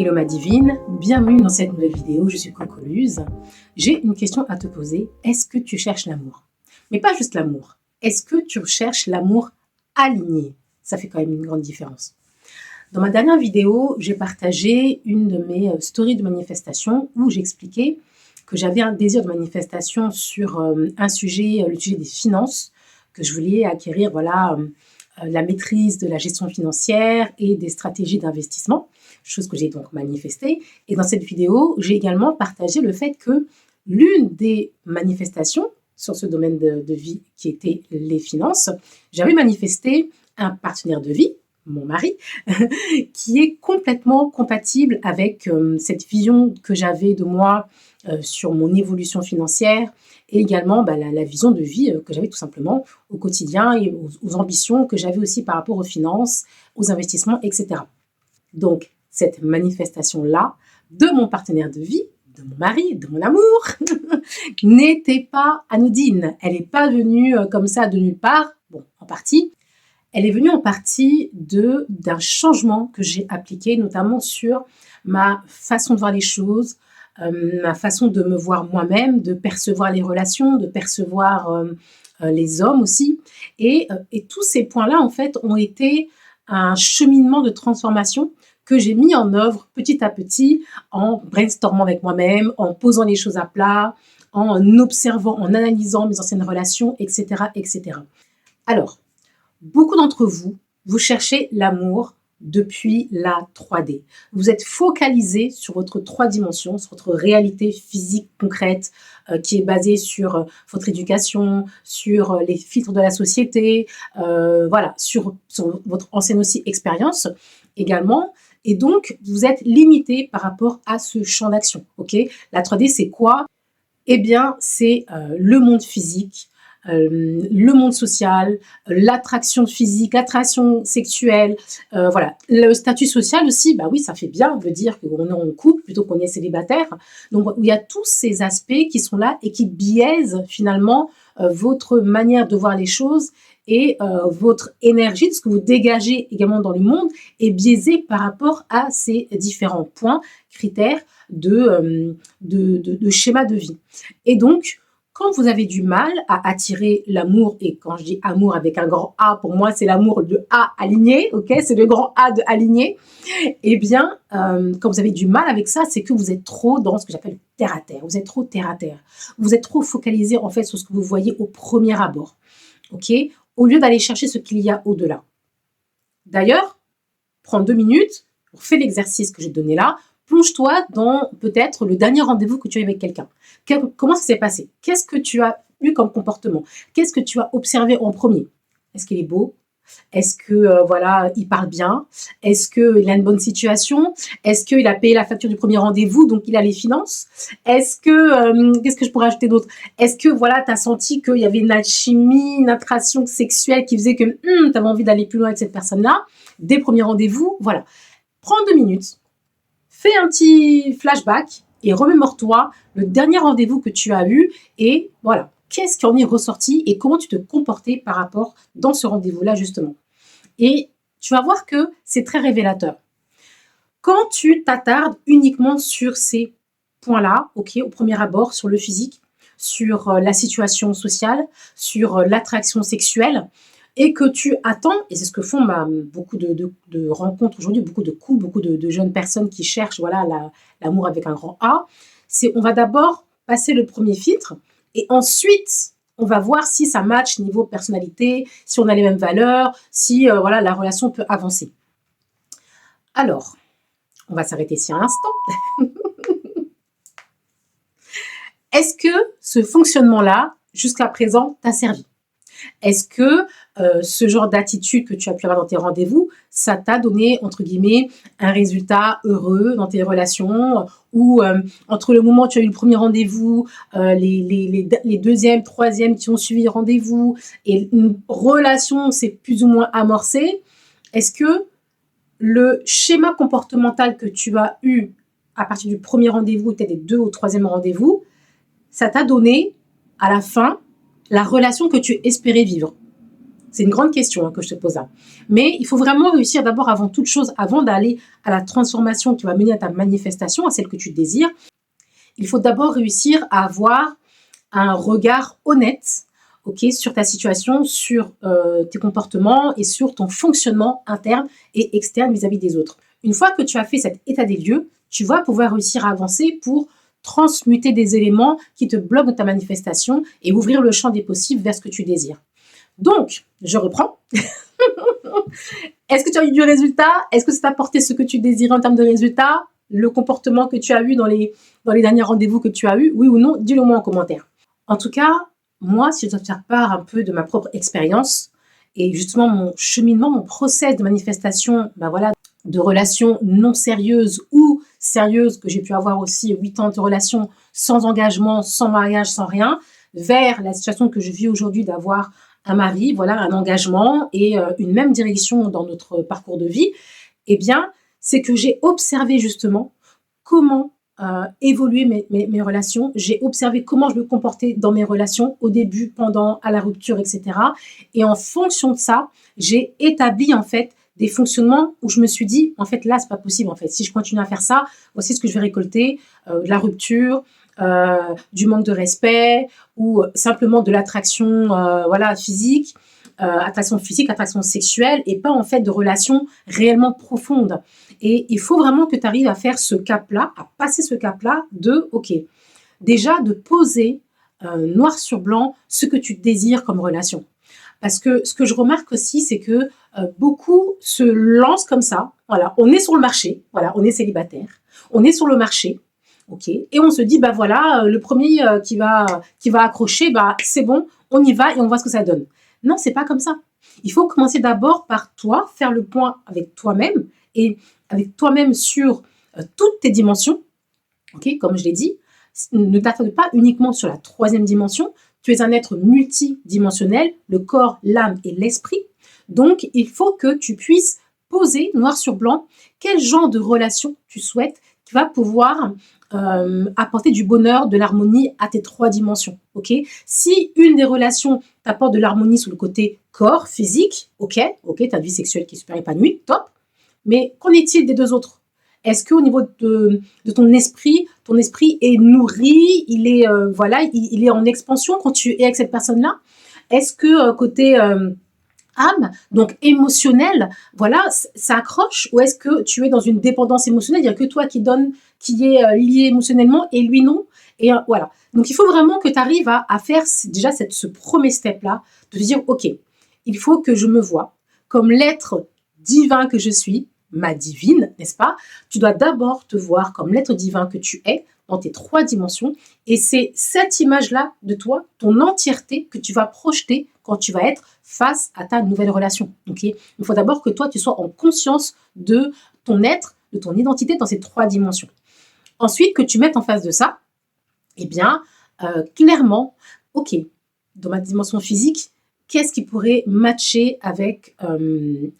Hello ma divine, bienvenue dans cette nouvelle vidéo, je suis Cocoluse. J'ai une question à te poser, est-ce que tu cherches l'amour? Mais pas juste l'amour, est-ce que tu cherches l'amour aligné? Ça fait quand même une grande différence. Dans ma dernière vidéo, j'ai partagé une de mes stories de manifestation où j'expliquais que j'avais un désir de manifestation sur un sujet, le sujet des finances, que je voulais acquérir, la maîtrise de la gestion financière et des stratégies d'investissement, chose que j'ai donc manifestée. Et dans cette vidéo, j'ai également partagé le fait que l'une des manifestations sur ce domaine de vie qui était les finances, j'avais manifesté un partenaire de vie, mon mari, qui est complètement compatible avec cette vision que j'avais de moi sur mon évolution financière et également la vision de vie que j'avais tout simplement au quotidien et aux ambitions que j'avais aussi par rapport aux finances, aux investissements, etc. Donc, cette manifestation-là de mon partenaire de vie, de mon mari, de mon amour, n'était pas anodine. Elle n'est pas venue comme ça de nulle part, bon, en partie. Elle est venue en partie d'un changement que j'ai appliqué, notamment sur ma façon de voir les choses, ma façon de me voir moi-même, de percevoir les relations, de percevoir les hommes aussi. Et tous ces points-là, en fait, ont été un cheminement de transformation que j'ai mis en œuvre petit à petit en brainstormant avec moi-même, en posant les choses à plat, en observant, en analysant mes anciennes relations, etc., etc. Alors, beaucoup d'entre vous, vous cherchez l'amour depuis la 3D. Vous êtes focalisé sur votre 3 dimensions, sur votre réalité physique concrète qui est basée sur votre éducation, sur les filtres de la société, sur votre ancienne aussi expérience également. Et donc, vous êtes limité par rapport à ce champ d'action. Okay, la 3D, c'est quoi? Eh bien, c'est le monde physique, le monde social, l'attraction physique, l'attraction sexuelle, le statut social aussi, bah oui, ça fait bien de dire qu'on est en couple plutôt qu'on est célibataire. Donc, il y a tous ces aspects qui sont là et qui biaisent finalement votre manière de voir les choses et votre énergie, de ce que vous dégagez également dans le monde, est biaisée par rapport à ces différents points, critères de schéma de vie. Et donc, quand vous avez du mal à attirer l'amour, et quand je dis amour avec un grand A, pour moi, c'est l'amour de A aligné, ok? C'est le grand A de aligné. Eh bien, quand vous avez du mal avec ça, c'est que vous êtes trop dans ce que j'appelle terre à terre. Vous êtes trop terre à terre. Vous êtes trop focalisé, en fait, sur ce que vous voyez au premier abord, ok? Au lieu d'aller chercher ce qu'il y a au-delà. D'ailleurs, prends 2 minutes, fais l'exercice que j'ai donné là, plonge-toi dans peut-être le dernier rendez-vous que tu as eu avec quelqu'un. Comment ça s'est passé? Qu'est-ce que tu as eu comme comportement? Qu'est-ce que tu as observé en premier? Est-ce qu'il est beau? Est-ce que il parle bien? Est-ce qu'il a une bonne situation? Est-ce qu'il a payé la facture du premier rendez-vous, donc il a les finances? Est-ce que qu'est-ce que je pourrais ajouter d'autre? Est-ce que tu as senti qu'il y avait une alchimie, une attraction sexuelle qui faisait que tu avais envie d'aller plus loin avec cette personne-là? Des premiers rendez-vous, voilà. Prends 2 minutes, fais un petit flashback et remémore-toi le dernier rendez-vous que tu as eu et voilà. Qu'est-ce qui en est ressorti et comment tu te comportais par rapport dans ce rendez-vous-là, justement. Et tu vas voir que c'est très révélateur. Quand tu t'attardes uniquement sur ces points-là, ok, au premier abord, sur le physique, sur la situation sociale, sur l'attraction sexuelle, et que tu attends, et c'est ce que font beaucoup de rencontres aujourd'hui, beaucoup de couples, beaucoup de jeunes personnes qui cherchent l'amour avec un grand A, c'est on va d'abord passer le premier filtre, et ensuite, on va voir si ça match niveau personnalité, si on a les mêmes valeurs, si la relation peut avancer. Alors, on va s'arrêter ici un instant. Est-ce que ce fonctionnement-là, jusqu'à présent, t'a servi? Est-ce que ce genre d'attitude que tu as pu avoir dans tes rendez-vous, ça t'a donné, entre guillemets, un résultat heureux dans tes relations ou entre le moment où tu as eu le premier rendez-vous, les deuxièmes, troisièmes qui ont suivi le rendez-vous et une relation s'est plus ou moins amorcée, est-ce que le schéma comportemental que tu as eu à partir du premier rendez-vous, peut-être des 2 ou 3e rendez-vous, ça t'a donné, à la fin, la relation que tu espérais vivre? C'est une grande question que je te pose là. Mais il faut vraiment réussir d'abord, avant toute chose, avant d'aller à la transformation qui va mener à ta manifestation, à celle que tu désires, il faut d'abord réussir à avoir un regard honnête, sur ta situation, sur tes comportements et sur ton fonctionnement interne et externe vis-à-vis des autres. Une fois que tu as fait cet état des lieux, tu vas pouvoir réussir à avancer pour transmuter des éléments qui te bloquent dans ta manifestation et ouvrir le champ des possibles vers ce que tu désires. Donc, je reprends. Est-ce que tu as eu du résultat? Est-ce que ça t'a apporté ce que tu désirais en termes de résultat? Le comportement que tu as eu dans les derniers rendez-vous que tu as eu? Oui ou non? Dis-le moi en commentaire. En tout cas, moi, si je dois te faire part un peu de ma propre expérience et justement mon cheminement, mon process de manifestation, de relations non sérieuses ou sérieuses, que j'ai pu avoir aussi 8 ans de relations sans engagement, sans mariage, sans rien, vers la situation que je vis aujourd'hui d'avoir un mari, un engagement et une même direction dans notre parcours de vie, c'est que j'ai observé justement comment évoluer mes relations. J'ai observé comment je me comportais dans mes relations, au début, pendant, à la rupture, etc. Et en fonction de ça, j'ai établi en fait des fonctionnements où je me suis dit, en fait, là, c'est pas possible. En fait, si je continue à faire ça, voici ce que je vais récolter, de la rupture, du manque de respect ou simplement de l'attraction physique, attraction sexuelle et pas en fait de relations réellement profondes. Et il faut vraiment que tu arrives à faire ce cap-là, à passer ce cap-là de, déjà de poser noir sur blanc ce que tu désires comme relation. Parce que ce que je remarque aussi, c'est que beaucoup se lancent comme ça. Voilà, on est sur le marché, on est célibataire, on est sur le marché, et on se dit, le premier qui va accrocher, c'est bon, on y va et on voit ce que ça donne. Non, c'est pas comme ça. Il faut commencer d'abord par toi, faire le point avec toi-même et avec toi-même sur toutes tes dimensions, comme je l'ai dit. Ne t'attarde pas uniquement sur la 3e dimension. Tu es un être multidimensionnel, le corps, l'âme et l'esprit. Donc, il faut que tu puisses poser noir sur blanc quel genre de relation tu souhaites qui va pouvoir apporter du bonheur, de l'harmonie à tes 3 dimensions. Si une des relations t'apporte de l'harmonie sur le côté corps, physique, ta vie sexuelle qui est super épanouie, top. Mais qu'en est-il des 2 autres? Est-ce qu'au niveau de ton esprit est nourri, il est en expansion quand tu es avec cette personne-là? Est-ce que côté âme, donc émotionnel, ça accroche? Ou est-ce que tu es dans une dépendance émotionnelle, il n'y a que toi qui donne, qui est lié émotionnellement et lui non? Et voilà. Donc il faut vraiment que tu arrives à faire déjà ce premier step-là, de te dire, il faut que je me vois comme l'être divin que je suis, ma divine, n'est-ce pas? Tu dois d'abord te voir comme l'être divin que tu es dans tes 3 dimensions et c'est cette image-là de toi, ton entièreté, que tu vas projeter quand tu vas être face à ta nouvelle relation. Il faut d'abord que toi, tu sois en conscience de ton être, de ton identité dans ces 3 dimensions. Ensuite, que tu mettes en face de ça, clairement, dans ma dimension physique, qu'est-ce qui pourrait matcher avec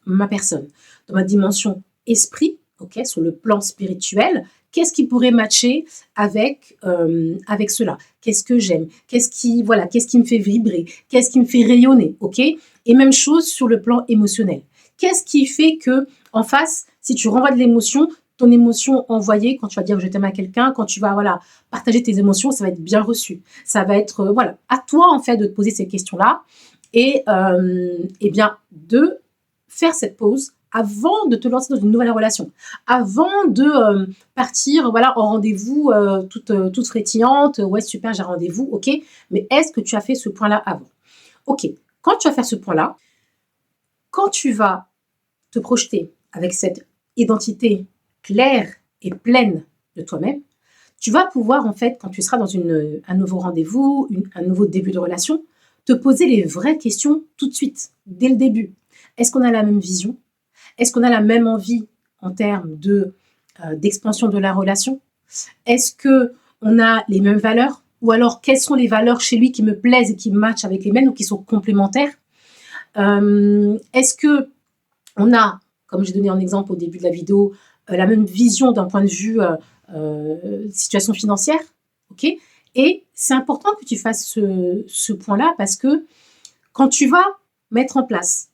ma personne? Dans ma dimension esprit, sur le plan spirituel, qu'est-ce qui pourrait matcher avec cela? Qu'est-ce que j'aime? Qu'est-ce qui me fait vibrer? Qu'est-ce qui me fait rayonner? Et même chose sur le plan émotionnel. Qu'est-ce qui fait que, en face, si tu renvoies de l'émotion, ton émotion envoyée, quand tu vas dire je t'aime à quelqu'un, quand tu vas partager tes émotions, ça va être bien reçu. Ça va être à toi en fait de te poser ces questions-là et de faire cette pause avant de te lancer dans une nouvelle relation, avant de partir en rendez-vous toute frétillante, ouais super j'ai rendez-vous, mais est-ce que tu as fait ce point-là avant? Quand tu vas faire ce point-là, quand tu vas te projeter avec cette identité claire et pleine de toi-même, tu vas pouvoir en fait, quand tu seras dans un nouveau rendez-vous, un nouveau début de relation, te poser les vraies questions tout de suite, dès le début. Est-ce qu'on a la même vision? Est-ce qu'on a la même envie en termes d'expansion de la relation? Est-ce qu'on a les mêmes valeurs? Ou alors, quelles sont les valeurs chez lui qui me plaisent et qui matchent avec les miennes ou qui sont complémentaires? Est-ce qu'on a, comme j'ai donné en exemple au début de la vidéo, la même vision d'un point de vue situation financière? Et c'est important que tu fasses ce point-là parce que quand tu vas mettre en place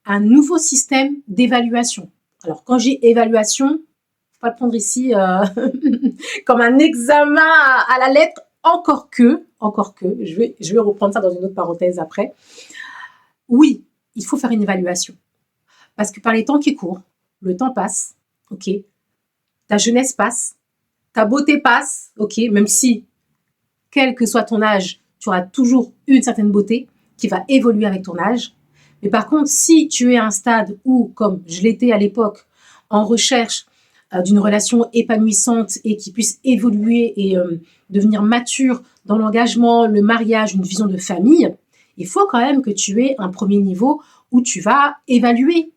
un nouveau système d'évaluation. Alors, quand j'ai évaluation, il ne faut pas le prendre ici comme un examen à la lettre, encore que, je vais reprendre ça dans une autre parenthèse après. Oui, il faut faire une évaluation. Parce que par les temps qui courent, le temps passe, ok, ta jeunesse passe, ta beauté passe, ok, même si, quel que soit ton âge, tu auras toujours une certaine beauté qui va évoluer avec ton âge. Mais par contre, si tu es à un stade où, comme je l'étais à l'époque, en recherche d'une relation épanouissante et qui puisse évoluer et devenir mature dans l'engagement, le mariage, une vision de famille, il faut quand même que tu aies un premier niveau où tu vas évaluer,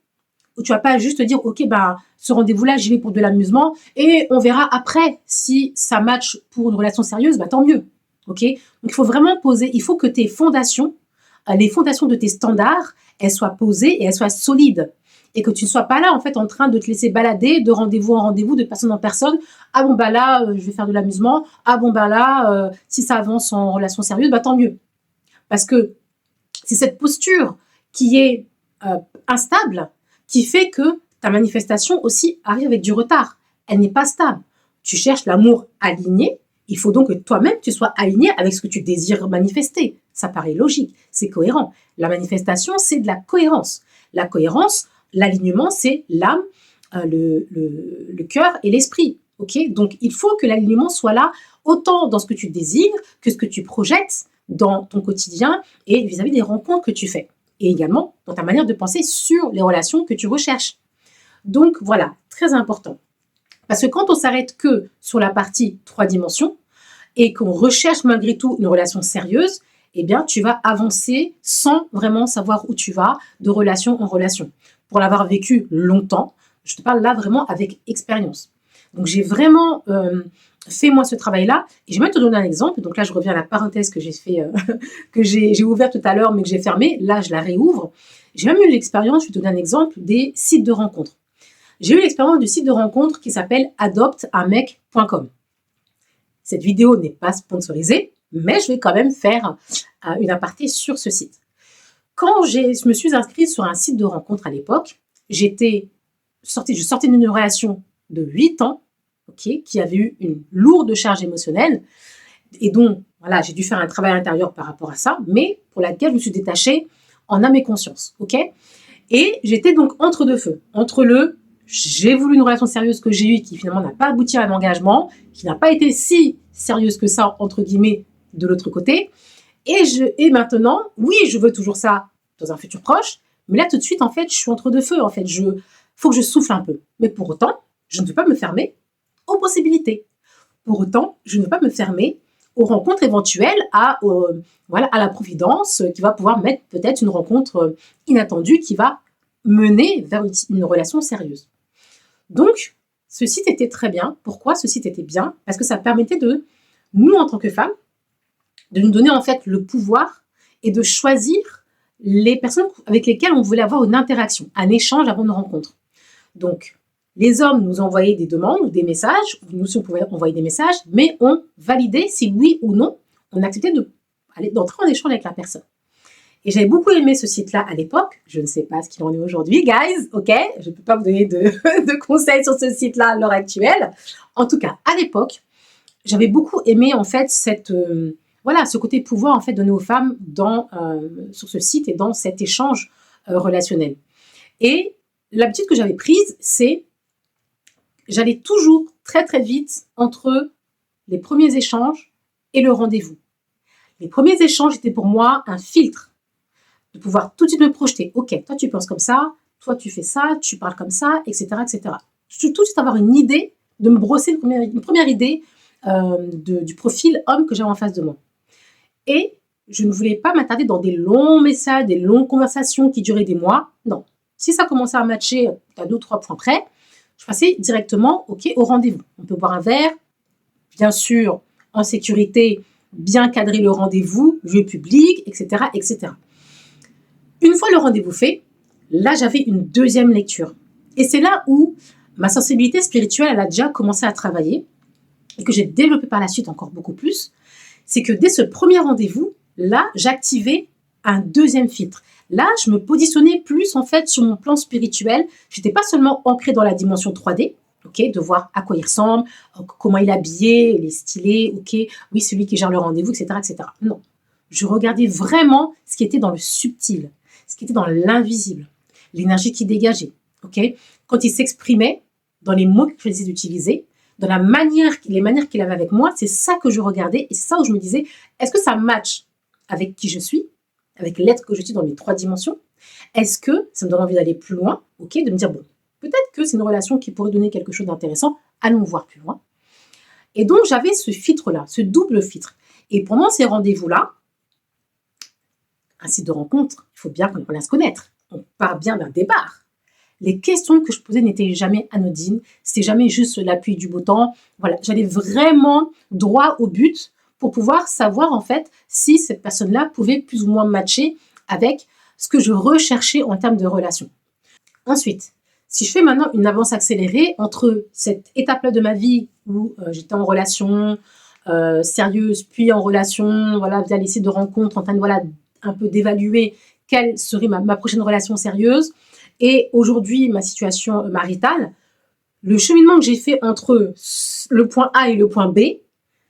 où tu vas pas juste te dire, ok, bah, ce rendez-vous-là, j'y vais pour de l'amusement et on verra après si ça match pour une relation sérieuse, bah, tant mieux. Ok. Donc, il faut vraiment poser, il faut que tes fondations, les fondations de tes standards, elles soient posées et elles soient solides. Et que tu ne sois pas là, en fait, en train de te laisser balader de rendez-vous en rendez-vous, de personne en personne. Ah bon, bah là, je vais faire de l'amusement. Ah bon, bah là, si ça avance en relation sérieuse, bah tant mieux. Parce que c'est cette posture qui est instable qui fait que ta manifestation aussi arrive avec du retard. Elle n'est pas stable. Tu cherches l'amour aligné. Il faut donc que toi-même, tu sois aligné avec ce que tu désires manifester. Ça paraît logique, c'est cohérent. La manifestation, c'est de la cohérence. La cohérence, l'alignement, c'est l'âme, le cœur et l'esprit. Okay, donc, il faut que l'alignement soit là, autant dans ce que tu désires que ce que tu projettes dans ton quotidien et vis-à-vis des rencontres que tu fais. Et également dans ta manière de penser sur les relations que tu recherches. Donc, voilà, très important. Parce que quand on s'arrête que sur la partie 3 dimensions et qu'on recherche malgré tout une relation sérieuse, eh bien, tu vas avancer sans vraiment savoir où tu vas de relation en relation. Pour l'avoir vécu longtemps, je te parle là vraiment avec expérience. Donc, j'ai vraiment fait moi ce travail-là. Et je vais même te donner un exemple. Donc là, je reviens à la parenthèse que j'ai fait, que j'ai ouverte tout à l'heure, mais que j'ai fermée. Là, je la réouvre. J'ai même eu l'expérience, je vais te donner un exemple, des sites de rencontres. J'ai eu l'expérience du site de rencontre qui s'appelle adopteamec.com. Cette vidéo n'est pas sponsorisée, mais je vais quand même faire une aparté sur ce site. Quand je me suis inscrite sur un site de rencontre à l'époque, je sortais d'une relation de 8 ans, okay, qui avait eu une lourde charge émotionnelle et dont voilà, j'ai dû faire un travail intérieur par rapport à ça, mais pour laquelle je me suis détachée en âme et conscience. Okay, et j'étais donc entre deux feux, entre le j'ai voulu une relation sérieuse que j'ai eue qui finalement n'a pas abouti à un engagement, qui n'a pas été si sérieuse que ça, entre guillemets, de l'autre côté. Et maintenant, oui, je veux toujours ça dans un futur proche, mais là, tout de suite, en fait, je suis entre deux feux. En fait, faut que je souffle un peu. Mais pour autant, je ne veux pas me fermer aux possibilités. Pour autant, je ne veux pas me fermer aux rencontres éventuelles, à la providence qui va pouvoir mettre peut-être une rencontre inattendue qui va mener vers une relation sérieuse. Donc, ce site était très bien. Pourquoi ce site était bien? Parce que ça permettait de, nous en tant que femmes, de nous donner en fait le pouvoir et de choisir les personnes avec lesquelles on voulait avoir une interaction, un échange avant une rencontre. Donc, les hommes nous envoyaient des demandes ou des messages, nous aussi on pouvait envoyer des messages, mais on validait si oui ou non on acceptait d'entrer en échange avec la personne. Et j'avais beaucoup aimé ce site-là à l'époque. Je ne sais pas ce qu'il en est aujourd'hui, guys, ok? Je ne peux pas vous donner de conseils sur ce site-là à l'heure actuelle. En tout cas, à l'époque, j'avais beaucoup aimé en fait ce côté pouvoir en fait donné aux femmes sur ce site et dans cet échange relationnel. Et l'habitude que j'avais prise, c'est j'allais toujours très très vite entre les premiers échanges et le rendez-vous. Les premiers échanges étaient pour moi un filtre de pouvoir tout de suite me projeter. Ok, toi tu penses comme ça, toi tu fais ça, tu parles comme ça, etc. etc. Je veux tout de suite avoir une idée, de me brosser une première idée du profil homme que j'avais en face de moi. Et je ne voulais pas m'attarder dans des longs messages, des longues conversations qui duraient des mois. Non. Si ça commençait à matcher à 2 ou 3 points près, je passais directement au rendez-vous. On peut boire un verre, bien sûr, en sécurité, bien cadrer le rendez-vous, lieu public, etc., etc. Une fois le rendez-vous fait, là, j'avais une deuxième lecture. Et c'est là où ma sensibilité spirituelle, elle a déjà commencé à travailler et que j'ai développé par la suite encore beaucoup plus. C'est que dès ce premier rendez-vous, là, j'activais un deuxième filtre. Là, je me positionnais plus en fait sur mon plan spirituel. J'étais pas seulement ancrée dans la dimension 3D, ok, de voir à quoi il ressemble, comment il est habillé, il est stylé, ok, oui, celui qui gère le rendez-vous, etc., etc. Non, je regardais vraiment ce qui était dans le subtil, ce qui était dans l'invisible, l'énergie qui dégageait, ok. Quand il s'exprimait, dans les mots que je choisissais d'utiliser, dans les manières qu'il avait avec moi, c'est ça que je regardais et c'est ça où je me disais, est-ce que ça match avec qui je suis, avec l'être que je suis dans mes 3 dimensions? Est-ce que ça me donne envie d'aller plus loin, ok, de me dire, bon, peut-être que c'est une relation qui pourrait donner quelque chose d'intéressant, allons voir plus loin. Et donc, j'avais ce filtre-là, ce double filtre. Et pendant ces rendez-vous-là, un site de rencontre, il faut bien qu'on apprenne à se connaître. On part bien d'un départ. Les questions que je posais n'étaient jamais anodines, c'était jamais juste l'appui du beau temps. Voilà, j'allais vraiment droit au but pour pouvoir savoir en fait si cette personne-là pouvait plus ou moins matcher avec ce que je recherchais en termes de relation. Ensuite, si je fais maintenant une avance accélérée entre cette étape-là de ma vie où j'étais en relation sérieuse, puis en relation, voilà, via les sites de rencontres, en train de, voilà, un peu d'évaluer quelle serait ma prochaine relation sérieuse, et aujourd'hui ma situation maritale, le cheminement que j'ai fait entre le point A et le point B,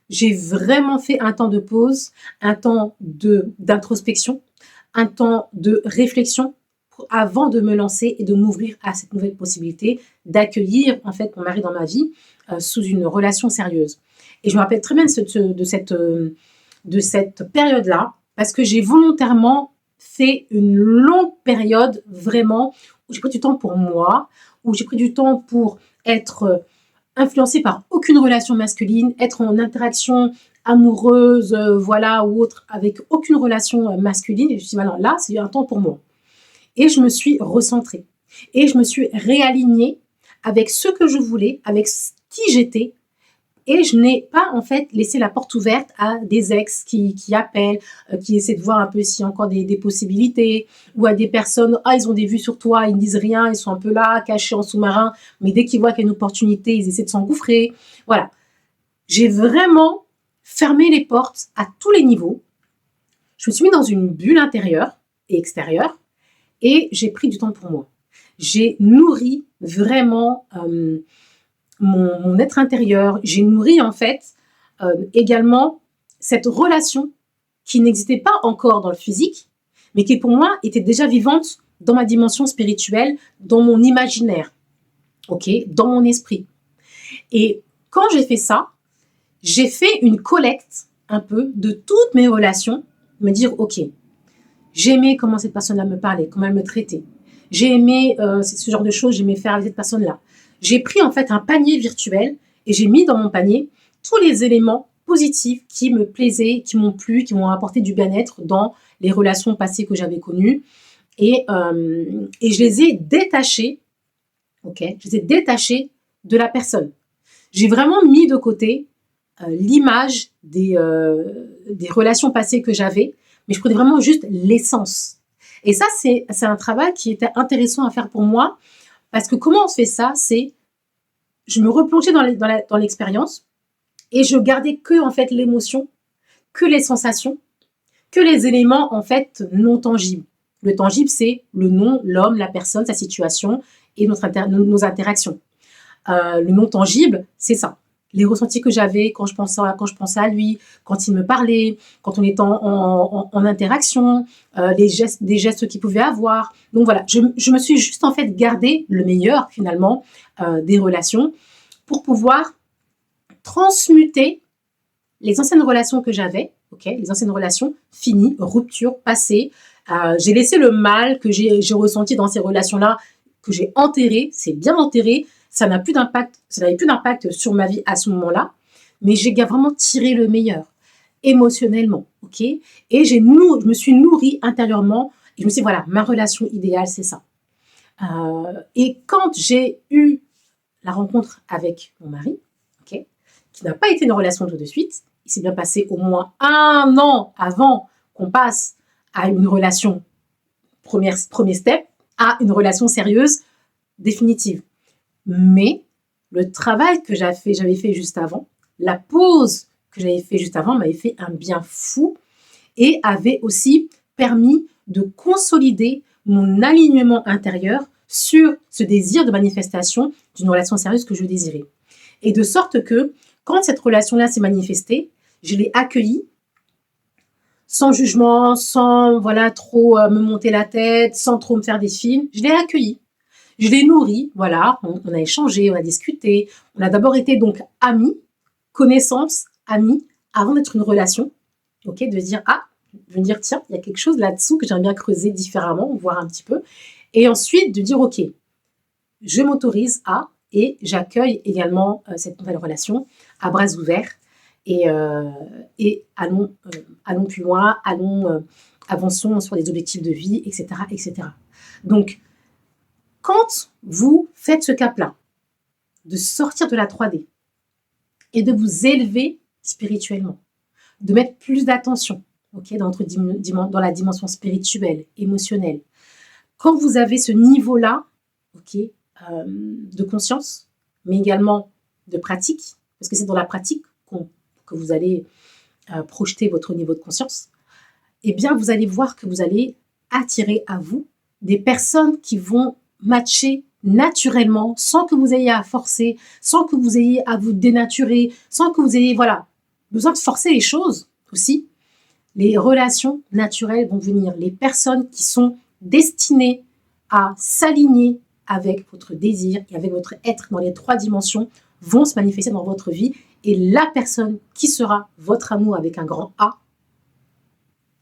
j'ai vraiment fait un temps de pause, un temps d'introspection, un temps de réflexion avant de me lancer et de m'ouvrir à cette nouvelle possibilité d'accueillir en fait mon mari dans ma vie sous une relation sérieuse. Et je me rappelle très bien de cette période-là, parce que j'ai volontairement fait une longue période vraiment où j'ai pris du temps pour moi, où j'ai pris du temps pour être influencée par aucune relation masculine, être en interaction amoureuse, voilà, ou autre, avec aucune relation masculine. Et je me suis dit, maintenant, là, c'est un temps pour moi. Et je me suis recentrée. Et je me suis réalignée avec ce que je voulais, avec qui j'étais. Et je n'ai pas, en fait, laissé la porte ouverte à des ex qui appellent, qui essaient de voir un peu s'il y a encore des possibilités, ou à des personnes, ils ont des vues sur toi, ils ne disent rien, ils sont un peu là, cachés en sous-marin, mais dès qu'ils voient qu'il y a une opportunité, ils essaient de s'engouffrer. Voilà. J'ai vraiment fermé les portes à tous les niveaux. Je me suis mis dans une bulle intérieure et extérieure, et j'ai pris du temps pour moi. J'ai nourri vraiment mon être intérieur. J'ai nourri en fait également cette relation qui n'existait pas encore dans le physique, mais qui pour moi était déjà vivante dans ma dimension spirituelle, dans mon imaginaire, ok, dans mon esprit. Et quand j'ai fait ça, j'ai fait une collecte un peu de toutes mes relations, me dire ok, j'ai aimé comment cette personne-là me parlait, comment elle me traitait. J'ai aimé ce genre de choses, j'ai aimé faire avec cette personne-là. J'ai pris en fait un panier virtuel et j'ai mis dans mon panier tous les éléments positifs qui me plaisaient, qui m'ont plu, qui m'ont apporté du bien-être dans les relations passées que j'avais connues. Et je les ai détachés, ok, je les ai détachés de la personne. J'ai vraiment mis de côté l'image des relations passées que j'avais, mais je prenais vraiment juste l'essence. Et ça, c'est un travail qui était intéressant à faire pour moi, parce que comment on fait ça, c'est je me replongeais dans l'expérience et je gardais que en fait l'émotion, que les sensations, que les éléments en fait non tangibles. Le tangible, c'est le nom, l'homme, la personne, sa situation et nos interactions. Le non tangible, c'est ça. Les ressentis que j'avais quand je pensais à lui, quand il me parlait, quand on était en interaction, des gestes qu'il pouvait avoir. Donc voilà, je me suis juste en fait gardé le meilleur finalement des relations pour pouvoir transmuter les anciennes relations que j'avais, ok, les anciennes relations finies, ruptures, passées. J'ai laissé le mal que j'ai ressenti dans ces relations-là, que j'ai enterré, c'est bien enterré. Ça n'avait plus d'impact sur ma vie à ce moment-là, mais j'ai vraiment tiré le meilleur émotionnellement, ok. Et je me suis nourrie intérieurement et je me suis dit, voilà, ma relation idéale, c'est ça. Et quand j'ai eu la rencontre avec mon mari, ok, qui n'a pas été une relation tout de suite, il s'est bien passé au moins 1 an avant qu'on passe à une relation, premier step, à une relation sérieuse, définitive. Mais le travail que j'avais fait juste avant, la pause que j'avais fait juste avant m'avait fait un bien fou et avait aussi permis de consolider mon alignement intérieur sur ce désir de manifestation d'une relation sérieuse que je désirais. Et de sorte que, quand cette relation-là s'est manifestée, je l'ai accueillie sans jugement, sans trop me monter la tête, sans trop me faire des films. Je l'ai accueillie. Je l'ai nourrie, voilà, on a échangé, on a discuté. On a d'abord été donc amis, connaissances, amis, avant d'être une relation. Ok, de dire, de me dire, tiens, il y a quelque chose là-dessous que j'aimerais bien creuser différemment, voir un petit peu. Et ensuite, de dire, ok, je m'autorise à, et j'accueille également cette nouvelle relation à bras ouverts. Et allons plus loin, avançons sur des objectifs de vie, etc., etc. Donc, quand vous faites ce cap-là, de sortir de la 3D et de vous élever spirituellement, de mettre plus d'attention dans la dimension spirituelle, émotionnelle, quand vous avez ce niveau-là de conscience, mais également de pratique, parce que c'est dans la pratique que vous allez projeter votre niveau de conscience, eh bien, vous allez voir que vous allez attirer à vous des personnes qui vont matcher naturellement, sans que vous ayez à forcer, sans que vous ayez à vous dénaturer, sans que vous ayez besoin de forcer les choses aussi. Les relations naturelles vont venir. Les personnes qui sont destinées à s'aligner avec votre désir et avec votre être dans les 3 dimensions vont se manifester dans votre vie. Et la personne qui sera votre amour avec un grand A,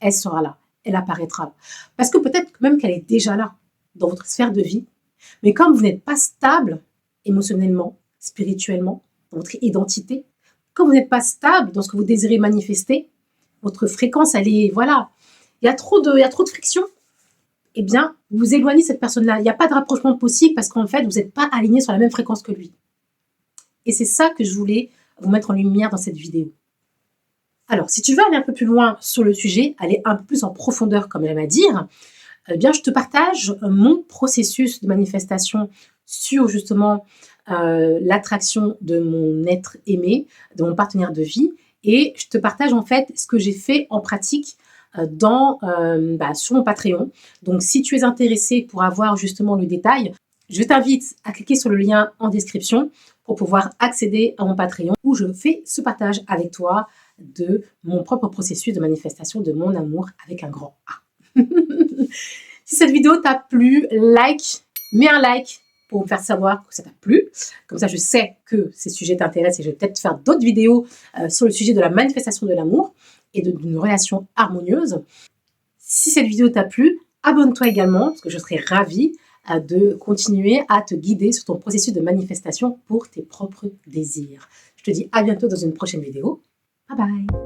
elle sera là, elle apparaîtra là. Parce que peut-être même qu'elle est déjà là, dans votre sphère de vie. Mais comme vous n'êtes pas stable émotionnellement, spirituellement, dans votre identité, comme vous n'êtes pas stable dans ce que vous désirez manifester, votre fréquence, elle est, il y a trop de friction, eh bien, vous éloignez cette personne-là. Il n'y a pas de rapprochement possible parce qu'en fait, vous n'êtes pas aligné sur la même fréquence que lui. Et c'est ça que je voulais vous mettre en lumière dans cette vidéo. Alors, si tu veux aller un peu plus loin sur le sujet, aller un peu plus en profondeur, comme j'aime à dire, eh bien, je te partage mon processus de manifestation sur justement l'attraction de mon être aimé, de mon partenaire de vie, et je te partage en fait ce que j'ai fait en pratique sur mon Patreon. Donc, si tu es intéressé pour avoir justement le détail, je t'invite à cliquer sur le lien en description pour pouvoir accéder à mon Patreon où je fais ce partage avec toi de mon propre processus de manifestation de mon amour avec un grand A. Si cette vidéo t'a plu, mets un like pour me faire savoir que ça t'a plu. Comme ça, je sais que ces sujets t'intéressent et je vais peut-être faire d'autres vidéos sur le sujet de la manifestation de l'amour et d'une relation harmonieuse. Si cette vidéo t'a plu, abonne-toi également parce que je serai ravie de continuer à te guider sur ton processus de manifestation pour tes propres désirs. Je te dis à bientôt dans une prochaine vidéo. Bye bye!